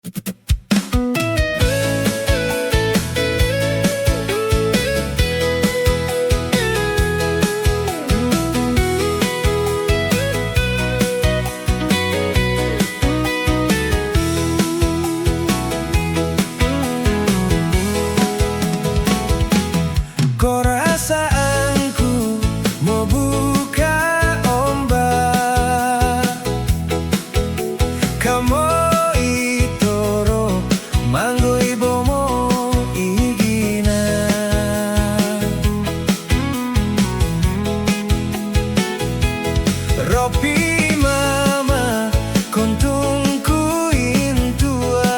Kau rasaanku mau buka ombak, kamu itoro manggo ibomo igina. Ropi mama kontungku intua,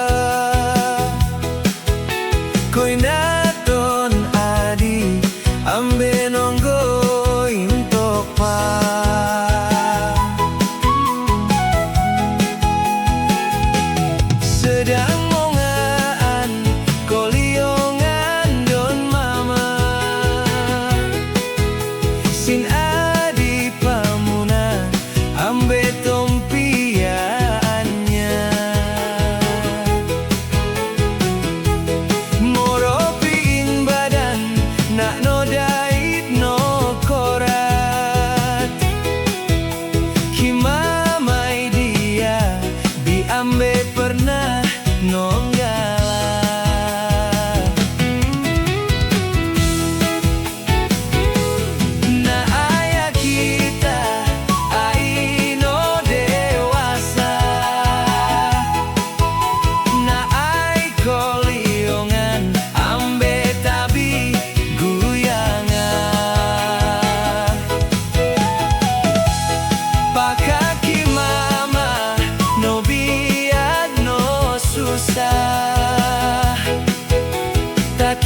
koi naton adi ambe nonggo intok pa. Sedang mongaan koliongan don mama, sin adi pamuna ambe tompiaannya. Moropiin badan nak nodait no korat, kimamai dia diambe pernah nonggala. Na ayah kita aino dewasa, na ai koliongan ambe tabi guyangan. Pakaki mama no biad no susah, tak